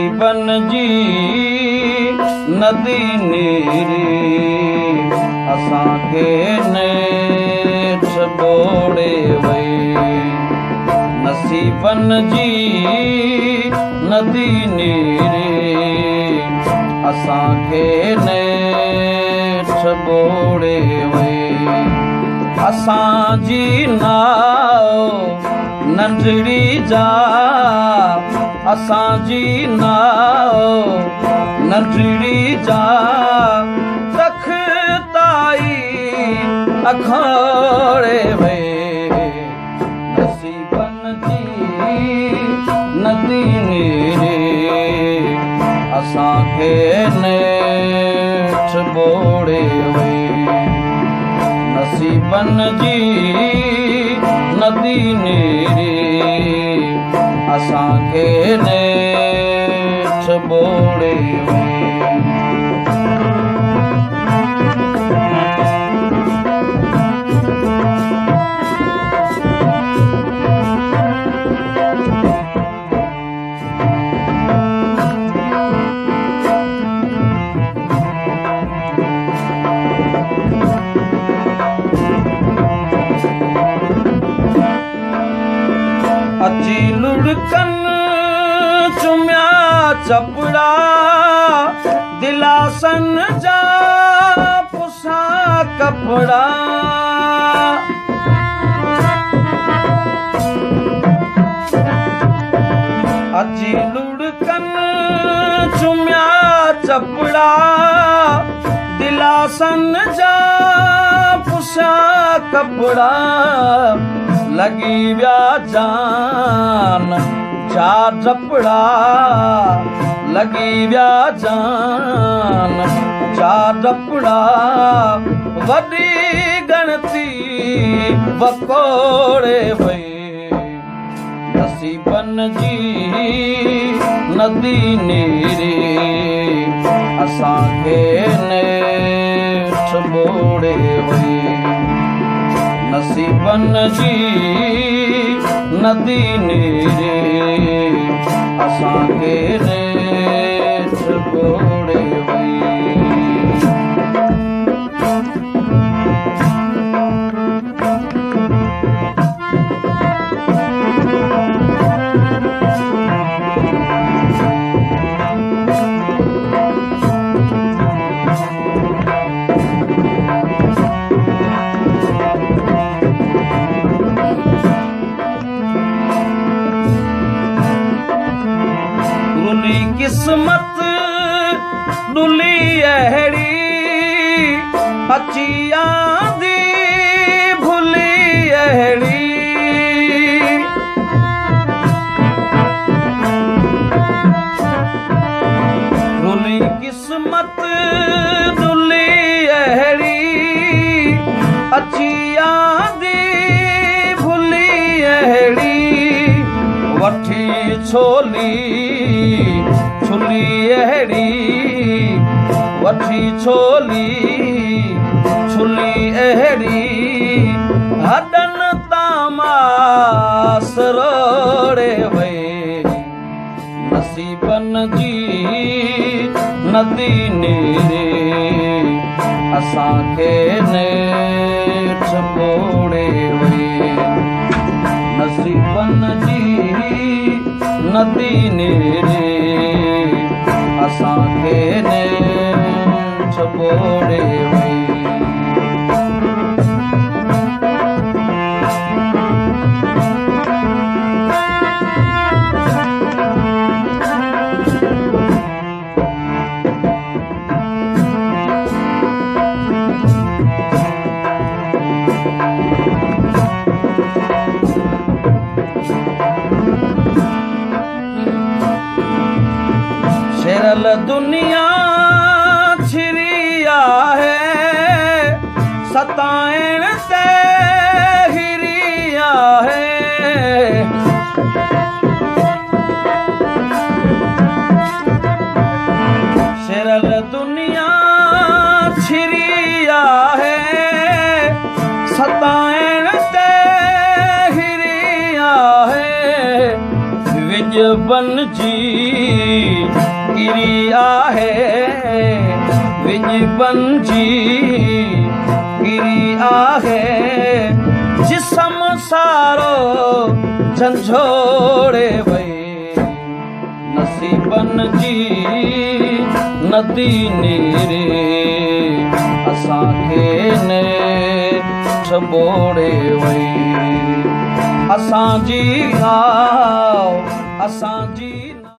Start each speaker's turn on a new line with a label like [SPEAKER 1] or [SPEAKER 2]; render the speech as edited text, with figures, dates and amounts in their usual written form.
[SPEAKER 1] नसीबन जी नदी नीरी असांखे नेठ बोड़े वई नसीबन जी नदी नीरी असांखे नेठ बोड़े वई असांजी नाव नंढड़ी जा असांजी नाव नंढड़ी जा तखताई अखोड़े वई नसीबन जी नदी नीरी असांखे नेठ बोड़े वई नसीबन जी नदी नीरी असांखे नेठ बोड़े वई अची लुड़कन चुमिया चपड़ा दिलासन जा पुसा कपड़ा अची लुड़कन चुमिया चपड़ा दिलासन जा पुसा कपड़ा लगी व्या जान जा डपड़ा लगी व्या जान जा डपड़ा वॾी गणती वकोड़े वई नसीबन जी नदी नीरी असांखे नेठ बोड़े वई नसीबन जी नदी नीरी असांखे नेठ बोड़े वई किस्मत डुली अहड़ी अची आंदी भुली अहड़ी डुली किस्मत डुली अहड़ी अची आंदी भुली अहड़ी वठी छोली छुली अहड़ी वठी छोली छुली अहड़ी हडन तामास रोड़े वई नसीबन जी नदी नीरी असांखे नेठ बोड़े वई नसीबन जी नदी नीरी असांखे नेठ बोड़े वई शेरल दुनिया छिरिया है सताइण ते हिरिया है शेरल दुनिया छिरिया है सताइण ते हिरिया है विज बन जी किरी आहे विञबन जी किरी आहे जिसम सारो झंझोड़े वई नसीबन जी नदी नेरे असांखे ने छबोड़े वई असांजी आओ असांजी